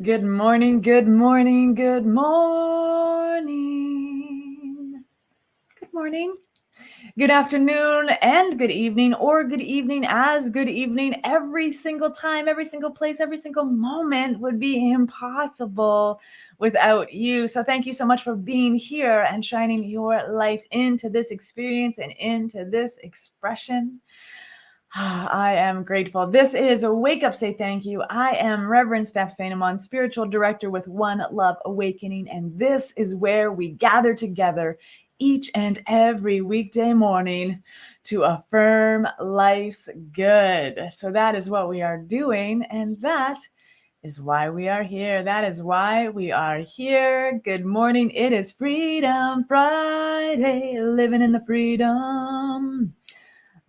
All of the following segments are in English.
Good morning, good morning, good morning. Good morning, good afternoon, and good evening, or good evening as good evening. Every single time, every single place, every single moment would be impossible without you. So thank you so much for being here and shining your light into this experience and into this expression. I am grateful. This is a Wake Up, Say Thank You. I am Reverend Steph Sainamon, Spiritual Director with One Love Awakening, and this is where we gather together each and every weekday morning to affirm life's good. So that is what we are doing, and that is why we are here. That is why we are here. Good morning. It is Freedom Friday, living in the freedom.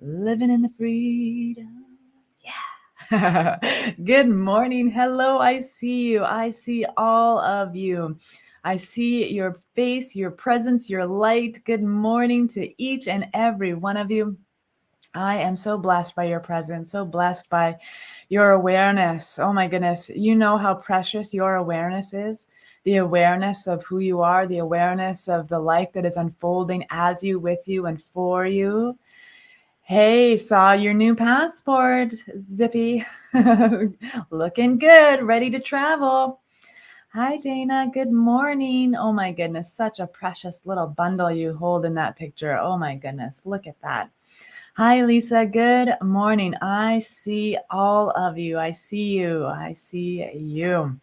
Living in the freedom. Yeah. Good morning. Hello. I see you. I see all of you. I see your face, your presence, your light. Good morning to each and every one of you. I am so blessed by your presence, so blessed by your awareness. Oh my goodness. You know how precious your awareness is. The awareness of who you are, the awareness of the life that is unfolding as you, with you, and for you. Hey, saw your new passport, Zippy. Looking good, ready to travel. Hi, Dana. Good morning. Oh my goodness, such a precious little bundle you hold in that picture. Oh my goodness, look at that. Hi, Lisa. Good morning. I see all of you. I see you. I see you.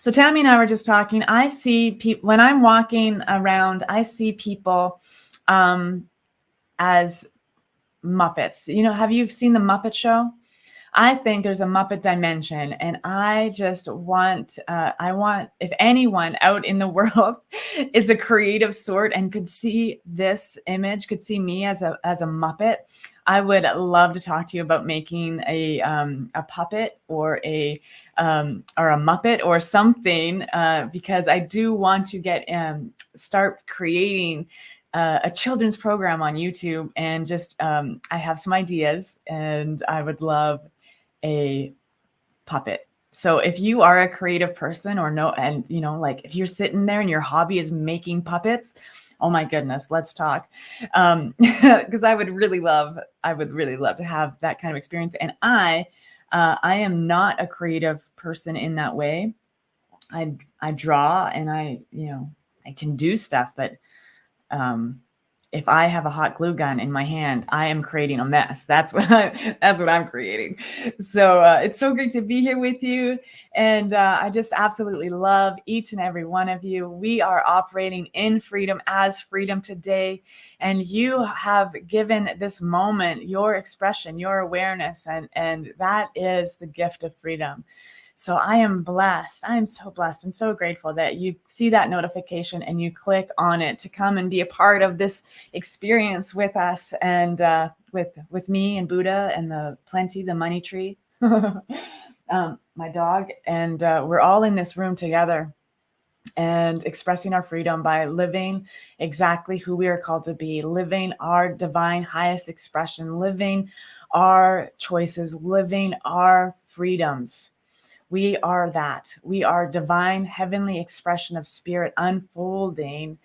So Tammy and I were just talking. I see people when I'm walking around. I see people as Muppets. You know, have you seen the Muppet Show? I think there's a Muppet dimension, and I just want, if anyone out in the world is a creative sort and could see this image, could see me as a Muppet, I would love to talk to you about making a puppet or a Muppet or something, because I do want to start creating a children's program on YouTube, and just I have some ideas, and I would love a puppet. So if you are a creative person or no, and you know, like if you're sitting there and your hobby is making puppets, oh my goodness, let's talk. Because I would really love to have that kind of experience. And I am not a creative person in that way. I draw and I can do stuff, but if I have a hot glue gun in my hand, I am creating a mess. That's what I'm creating. So it's so great to be here with you. And I just absolutely love each and every one of you. We are operating in freedom as freedom today. And you have given this moment your expression, your awareness, and that is the gift of freedom. So I am blessed. I am so blessed and so grateful that you see that notification and you click on it to come and be a part of this experience with us, and with me and Buddha and the money tree, my dog, and we're all in this room together and expressing our freedom by living exactly who we are called to be, living our divine highest expression, living our choices, living our freedoms. We are that. We are divine, heavenly expression of spirit unfolding.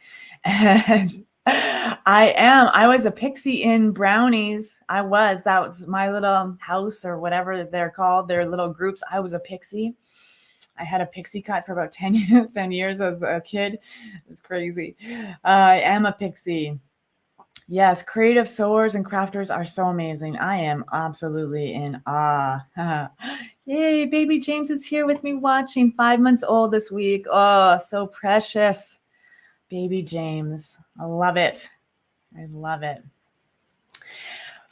And I was a pixie in brownies. That was my little house, or whatever they're called, their little groups. I was a pixie. I had a pixie cut for about 10 years as a kid. It's crazy. I am a pixie. Yes, creative sewers and crafters are so amazing. I am absolutely in awe. Yay, baby James is here with me watching, 5 months old this week. Oh, so precious. Baby James. I love it. I love it.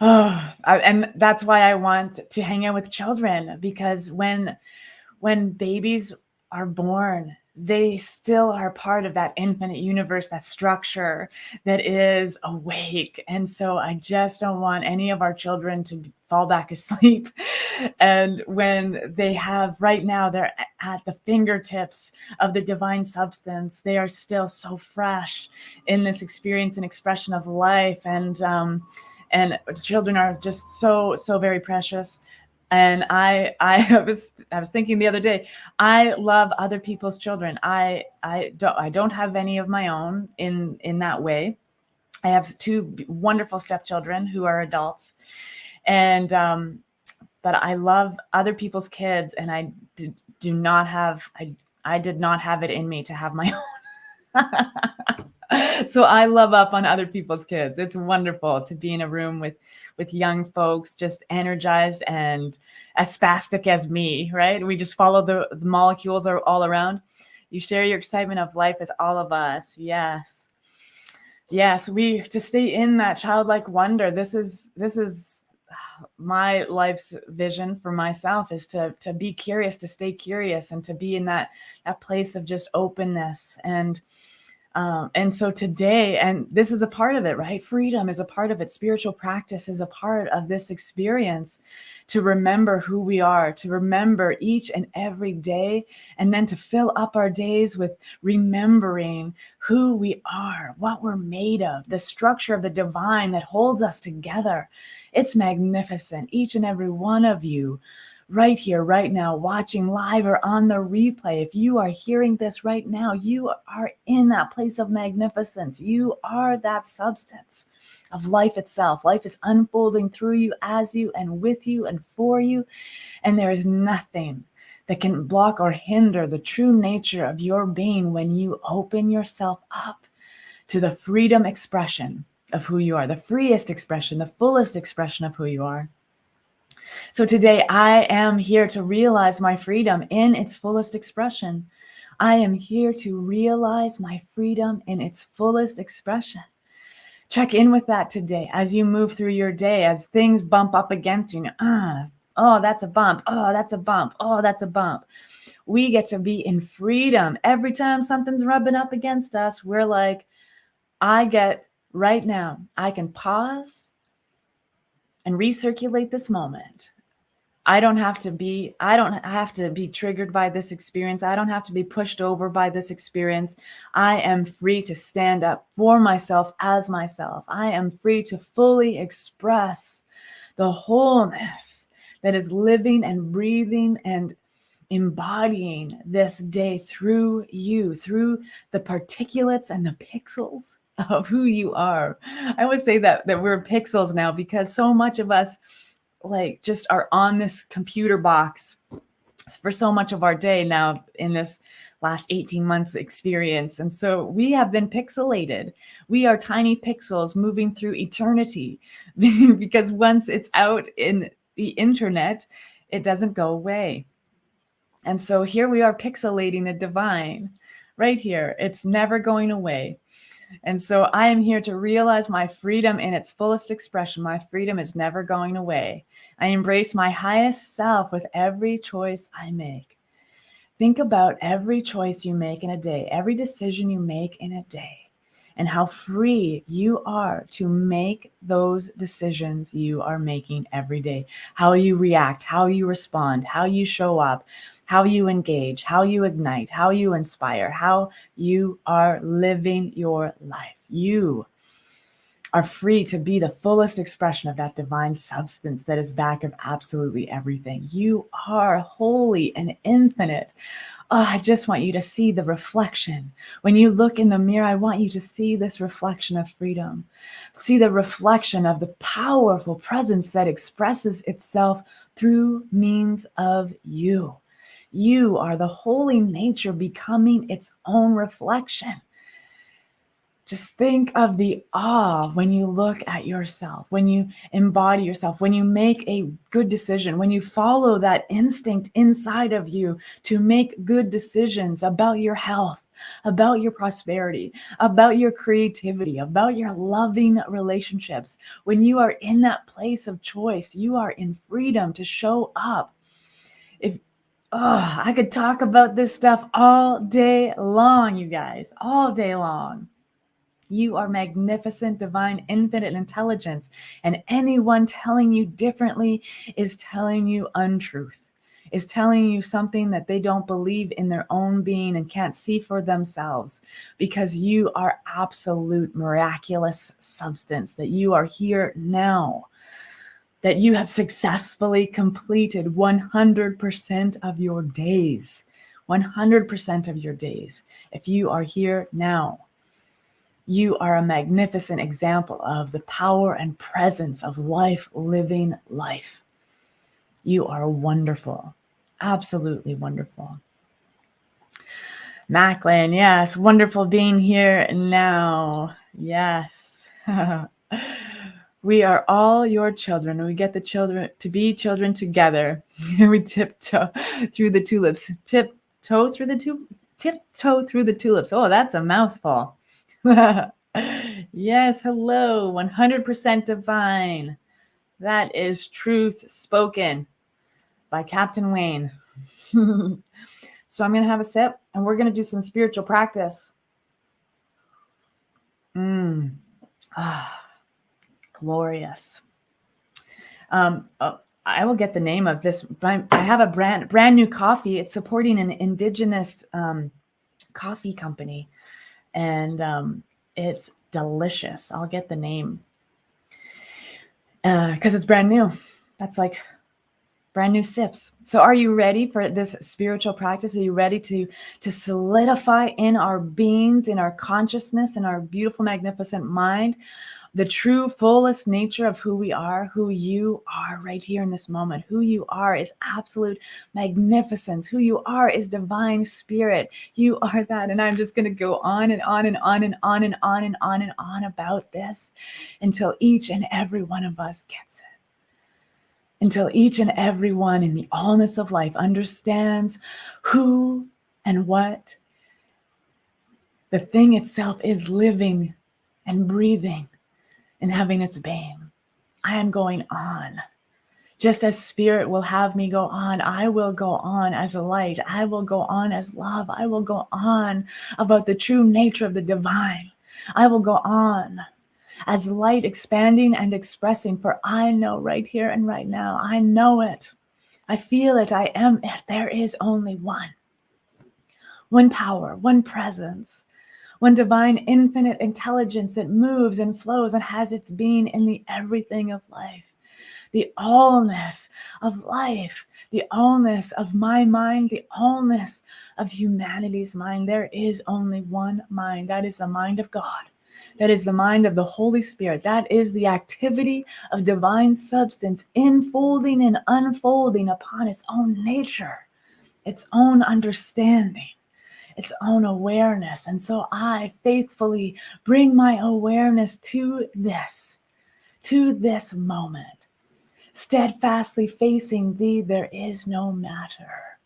Oh, and that's why I want to hang out with children, because when babies are born, they still are part of that infinite universe, that structure that is awake. And so I just don't want any of our children to fall back asleep. And when they have, right now, they're at the fingertips of the divine substance. They are still so fresh in this experience and expression of life. And children are just so very precious. And I was thinking the other day, I love other people's children. I don't have any of my own in that way. I have two wonderful stepchildren who are adults, and but I love other people's kids, and do not have I did not have it in me to have my own. So I love up on other people's kids. It's wonderful to be in a room with young folks, just energized and as spastic as me, right? We just follow the molecules are all around. You share your excitement of life with all of us. Yes. Yes, we to stay in that childlike wonder. This is my life's vision for myself, is to be curious, to stay curious, and to be in that place of just openness. And so today, and this is a part of it, right? Freedom is a part of it. Spiritual practice is a part of this experience, to remember who we are, to remember each and every day, and then to fill up our days with remembering who we are, what we're made of, the structure of the divine that holds us together. It's magnificent. Each and every one of you right here, right now, watching live or on the replay. If you are hearing this right now, you are in that place of magnificence. You are that substance of life itself. Life is unfolding through you, as you, and with you, and for you. And there is nothing that can block or hinder the true nature of your being when you open yourself up to the freedom expression of who you are, the freest expression, the fullest expression of who you are. So today I am here to realize my freedom in its fullest expression. I am here to realize my freedom in its fullest expression. Check in with that today as you move through your day, as things bump up against you. Oh, that's a bump. Oh, that's a bump. Oh, that's a bump. We get to be in freedom. Every time something's rubbing up against us, we're like, right now, I can pause and recirculate this moment. I don't have to be triggered by this experience. I don't have to be pushed over by this experience. I am free to stand up for myself as myself. I am free to fully express the wholeness that is living and breathing and embodying this day through you, through the particulates and the pixels of who you are. I always say that we're pixels now, because so much of us just are on this computer box for so much of our day now in this last 18 months experience. And so we have been pixelated. We are tiny pixels moving through eternity because once it's out in the internet, it doesn't go away. And so here we are pixelating the divine right here. It's never going away. And so I am here to realize my freedom in its fullest expression. My freedom is never going away. I embrace my highest self with every choice I make. Think about every choice you make in a day, every decision you make in a day, and how free you are to make those decisions you are making every day. How you react, how you respond, how you show up, how you engage, how you ignite, how you inspire, how you are living your life. You are free to be the fullest expression of that divine substance that is back of absolutely everything. You are holy and infinite. Oh, I just want you to see the reflection. When you look in the mirror, I want you to see this reflection of freedom. See the reflection of the powerful presence that expresses itself through means of you. You are the holy nature becoming its own reflection. Just think of the awe when you look at yourself, when you embody yourself, when you make a good decision, when you follow that instinct inside of you to make good decisions about your health, about your prosperity, about your creativity, about your loving relationships. When you are in that place of choice, you are in freedom to show up. I could talk about this stuff all day long, you guys, all day long. You are magnificent, divine, infinite intelligence. And anyone telling you differently is telling you untruth, is telling you something that they don't believe in their own being and can't see for themselves, because you are absolute miraculous substance, that you are here now. that you have successfully completed 100% of your days. 100% of your days. If you are here now, you are a magnificent example of the power and presence of life living life. You are wonderful. Absolutely wonderful. Macklin, yes. Wonderful being here now. Yes. We are all your children. We get the children to be children together. We tiptoe through the tulips. Tiptoe through the tulips. Oh, that's a mouthful. Yes, hello. 100% divine. That is truth spoken by Captain Wayne. So I'm going to have a sip and we're going to do some spiritual practice. Glorious. I will get the name of this. I have a brand new coffee. It's supporting an indigenous coffee company, and it's delicious. I'll get the name because it's brand new. That's like brand new sips. So are you ready for this spiritual practice? Are you ready to solidify in our beings, in our consciousness, in our beautiful, magnificent mind, the true fullest nature of who we are, who you are right here in this moment? Who you are is absolute magnificence. Who you are is divine spirit. You are that. And I'm just going to go on and on and on and on and on and on and on about this until each and every one of us gets it. Until each and every one in the allness of life understands who and what the thing itself is, living and breathing and having its being. I am going on. Just as spirit will have me go on, I will go on as a light. I will go on as love. I will go on about the true nature of the divine. I will go on as light, expanding and expressing, for I know right here and right now, I know it. I feel it. I am it. There is only one power, one presence, one divine infinite intelligence that moves and flows and has its being in the everything of life. The allness of life, the allness of my mind, the allness of humanity's mind. There is only one mind. That is the mind of God. That is the mind of the Holy Spirit. That is the activity of divine substance enfolding and unfolding upon its own nature, its own understanding, its own awareness. And so I faithfully bring my awareness to this moment. Steadfastly facing thee, there is no matter.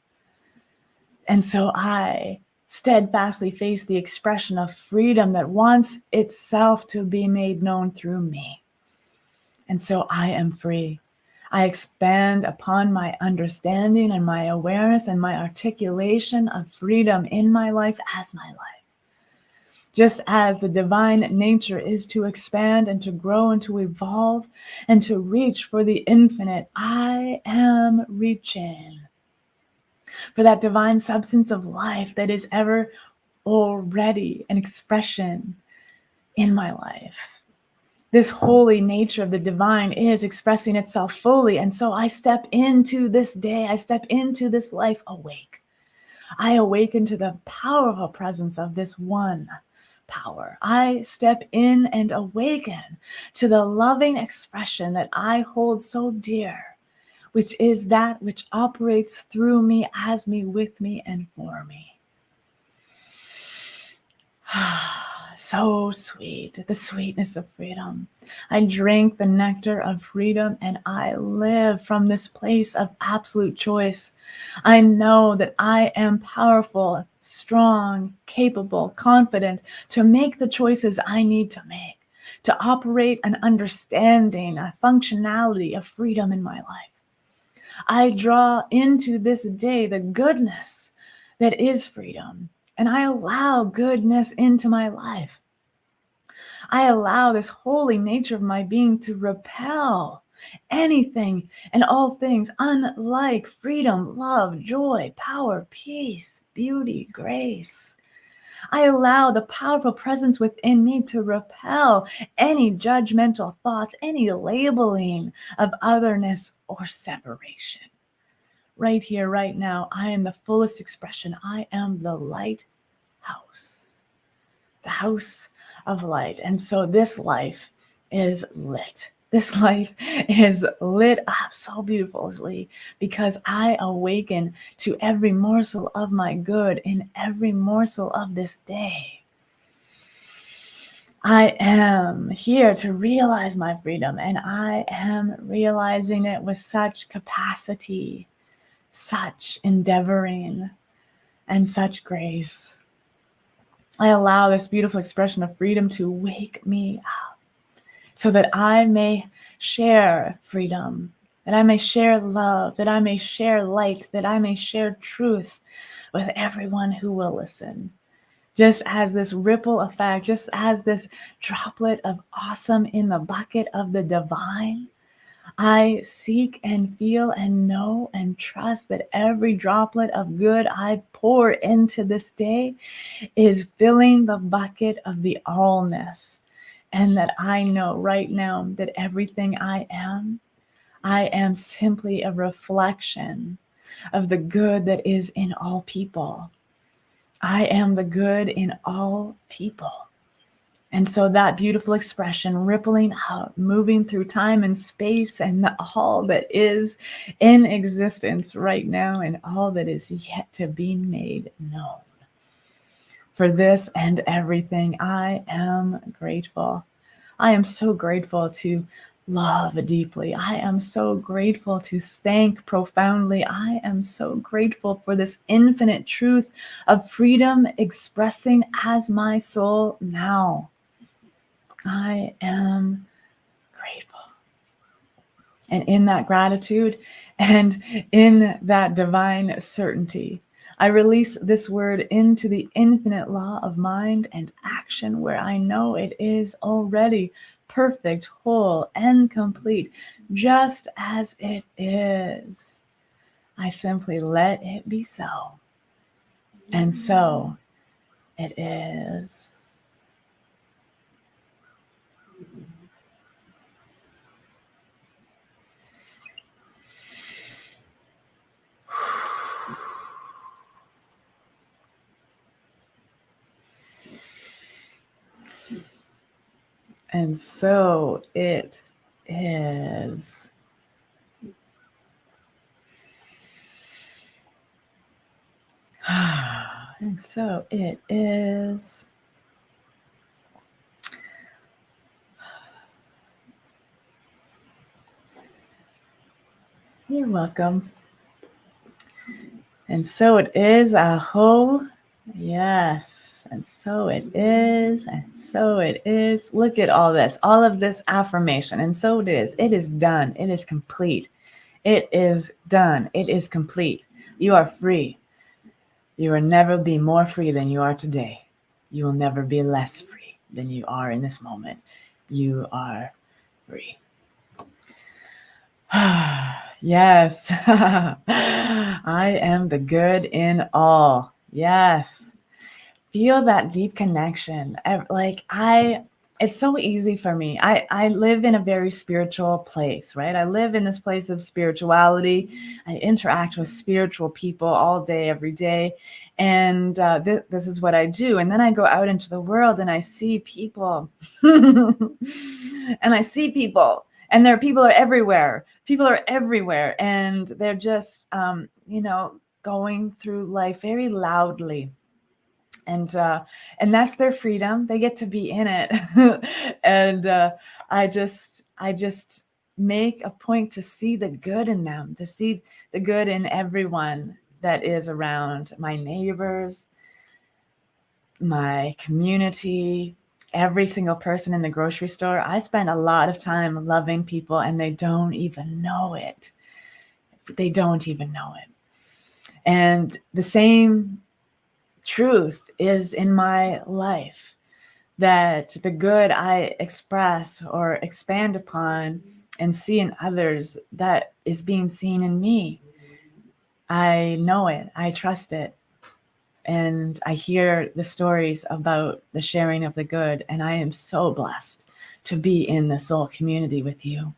And so I steadfastly face the expression of freedom that wants itself to be made known through me. And so I am free. I expand upon my understanding and my awareness and my articulation of freedom in my life as my life. Just as the divine nature is to expand and to grow and to evolve and to reach for the infinite, I am reaching for that divine substance of life that is ever already an expression in my life. This holy nature of the divine is expressing itself fully. And so I step into this day, I step into this life awake. I awaken to the powerful presence of this one power. I step in and awaken to the loving expression that I hold so dear, which is that which operates through me, as me, with me, and for me. So sweet, the sweetness of freedom. I drink the nectar of freedom and I live from this place of absolute choice. I know that I am powerful, strong, capable, confident to make the choices I need to make, to operate an understanding, a functionality of freedom in my life. I draw into this day the goodness that is freedom. And I allow goodness into my life. I allow this holy nature of my being to repel anything and all things unlike freedom, love, joy, power, peace, beauty, grace. I allow the powerful presence within me to repel any judgmental thoughts, any labeling of otherness or separation. Right here, right now, I am the fullest expression. I am the lighthouse, the house of light. And so this life is lit. This life is lit up so beautifully because I awaken to every morsel of my good in every morsel of this day. I am here to realize my freedom, and I am realizing it with such capacity, such endeavoring, and such grace. I allow this beautiful expression of freedom to wake me up so that I may share freedom, that I may share love, that I may share light, that I may share truth with everyone who will listen. Just as this ripple effect, just as this droplet of awesome in the bucket of the divine, I seek and feel and know and trust that every droplet of good I pour into this day is filling the bucket of the allness. And that I know right now that everything I am simply a reflection of the good that is in all people. I am the good in all people. And so that beautiful expression rippling out, moving through time and space and all that is in existence right now and all that is yet to be made known. For this and everything, I am grateful. I am so grateful to love deeply. I am so grateful to thank profoundly. I am so grateful for this infinite truth of freedom expressing as my soul now. I am grateful. And in that gratitude and in that divine certainty, I release this word into the infinite law of mind and action where I know it is already perfect, whole, and complete, just as it is. I simply let it be so. And so it is. And so it is. And so it is. You're welcome. And so it is. Aho. Yes. And so it is. And so it is. Look at all this, all of this affirmation. And so it is. It is done. It is complete. It is done. It is complete. You are free. You will never be more free than you are today. You will never be less free than you are in this moment. You are free. Yes. I am the good in all. Yes. Feel that deep connection. It's so easy for me. I live in a very spiritual place, right? I live in this place of spirituality. I interact with spiritual people all day, every day. And this is what I do. And then I go out into the world and I see people. And there are people are everywhere. People are everywhere. And they're just, going through life very loudly. And that's their freedom. They get to be in it. And I just make a point to see the good in them, to see the good in everyone that is around, my neighbors, my community, every single person in the grocery store. I spend a lot of time loving people and they don't even know it. They don't even know it. And the same truth is in my life, that the good I express or expand upon and see in others, that is being seen in me. I know it. I trust it. and I hear the stories about the sharing of the good, and I am so blessed to be in the soul community with you.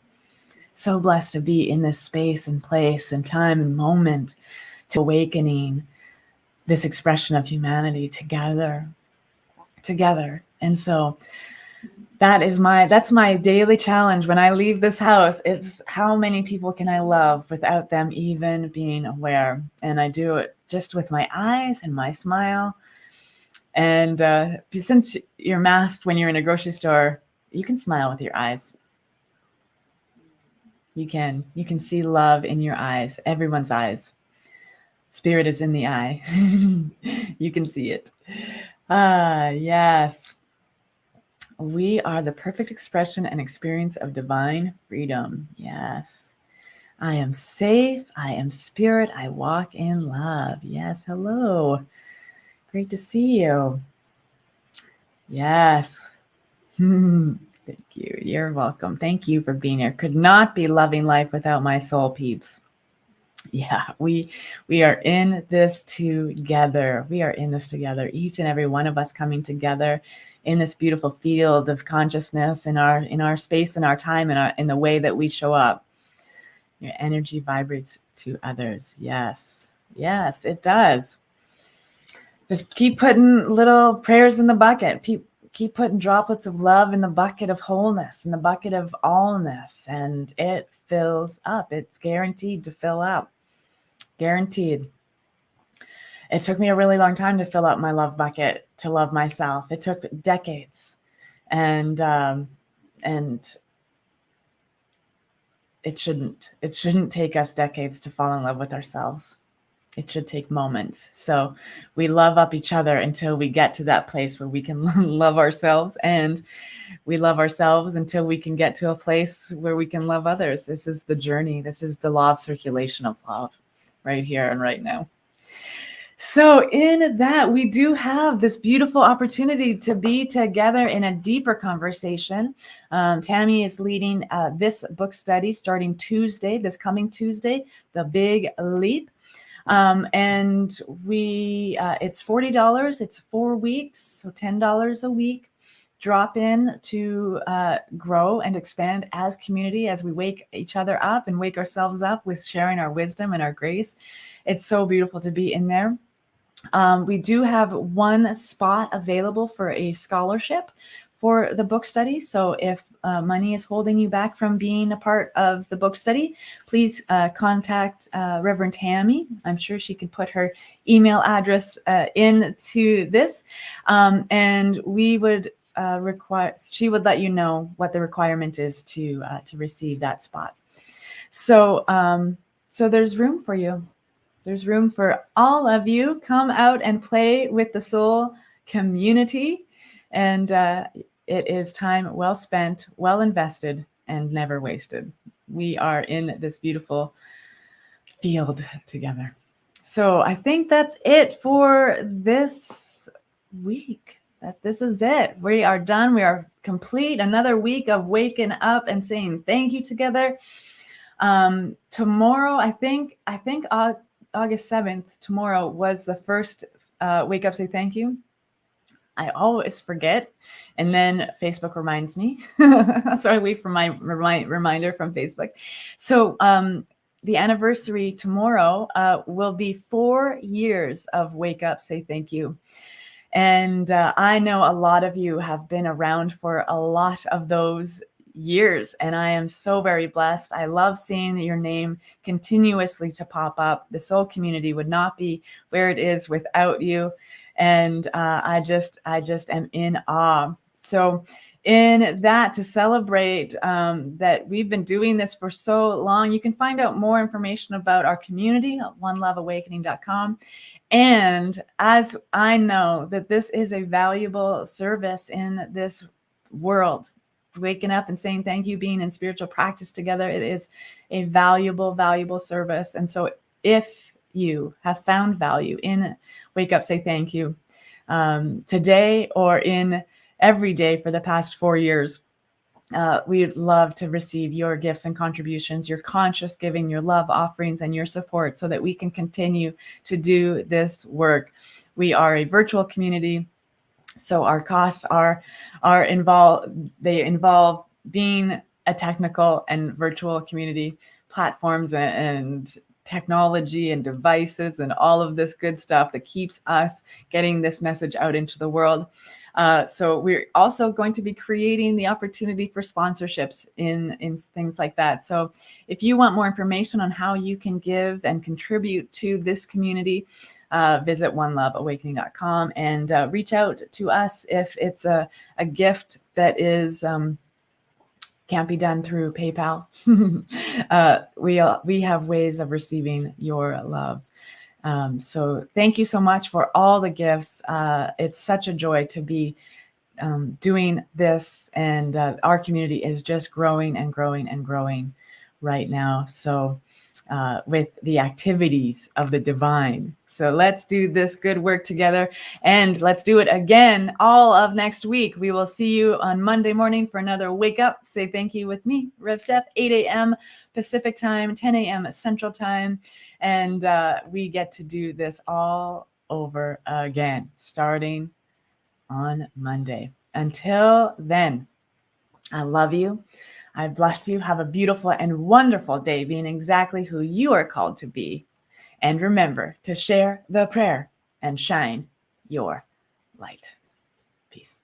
So blessed to be in this space and place and time and moment to awakening this expression of humanity together. And so that's my daily challenge when I leave this house. It's how many people can I love without them even being aware? And I do it just with my eyes and my smile. And since you're masked when you're in a grocery store, you can smile with your eyes. You can see love in your eyes, everyone's eyes. Spirit is in the eye. You can see it. Yes. We are the perfect expression and experience of divine freedom. Yes. I am safe. I am spirit. I walk in love. Yes. Hello. Great to see you. Yes. Thank you. You're welcome. Thank you for being here. Could not be loving life without my soul peeps. Yeah, we are in this together. We are in this together. Each and every one of us coming together in this beautiful field of consciousness in our space, in our time, in the way that we show up. Your energy vibrates to others. Yes, it does. Just keep putting little prayers in the bucket. Keep putting droplets of love in the bucket of wholeness, in the bucket of allness, and it fills up. It's guaranteed to fill up. Guaranteed. It took me a really long time to fill up my love bucket, to love myself. It took decades, and it shouldn't take us decades to fall in love with ourselves. It should take moments. So we love up each other until we get to that place where we can love ourselves, and we love ourselves until we can get to a place where we can love others. This is the journey. This is the law of circulation of love right here and right now. So in that, we do have this beautiful opportunity to be together in a deeper conversation. Tammy is leading this book study starting Tuesday, this coming Tuesday, The Big Leap. And it's $40. It's 4 weeks, so $10 a week. Drop in to grow and expand as community, as we wake each other up and wake ourselves up with sharing our wisdom and our grace. It's so beautiful to be in there. We do have one spot available for a scholarship for the book study. So if money is holding you back from being a part of the book study, please contact Reverend Tammy. I'm sure she can put her email address into this. And we would she would let you know what the requirement is to receive that spot. So there's room for you. There's room for all of you. Come out and play with the soul community. And it is time well spent, well invested, and never wasted. We are in this beautiful field together. So I think that's it for this week. This is it. We are done. We are complete. Another week of waking up and saying thank you together. Tomorrow, I think August 7th, tomorrow was the first Wake Up Say Thank You. I always forget, and then Facebook reminds me. So I wait for my reminder from Facebook. So the anniversary tomorrow will be 4 years of Wake Up Say Thank You. And I know a lot of you have been around for a lot of those years, and I am so very blessed. I love seeing your name continuously to pop up. The soul community would not be where it is without you, and I just am in awe. So in that, to celebrate that we've been doing this for so long, you can find out more information about our community at oneloveawakening.com. And as I know that this is a valuable service in this world, waking up and saying thank you, being in spiritual practice together, it is a valuable service. And so if you have found value in Wake Up, Say Thank You today or in every day for the past 4 years, we'd love to receive your gifts and contributions, your conscious giving, your love offerings, and your support so that we can continue to do this work. We are a virtual community, so our costs are involved. They involve being a technical and virtual community, platforms and technology and devices and all of this good stuff that keeps us getting this message out into the world. So we're also going to be creating the opportunity for sponsorships in things like that. So if you want more information on how you can give and contribute to this community, visit oneloveawakening.com and reach out to us if it's a gift that is can't be done through PayPal. We have ways of receiving your love. So thank you so much for all the gifts. It's such a joy to be doing this, and our community is just growing and growing and growing right now. So with the activities of the divine. So let's do this good work together, and let's do it again all of next week. We will see you on Monday morning for another Wake Up, Say Thank You with me, Rev Steph, 8 a.m. Pacific time, 10 a.m. Central time. And we get to do this all over again, starting on Monday. Until then, I love you. I bless you. Have a beautiful and wonderful day, being exactly who you are called to be. And remember to share the prayer and shine your light. Peace.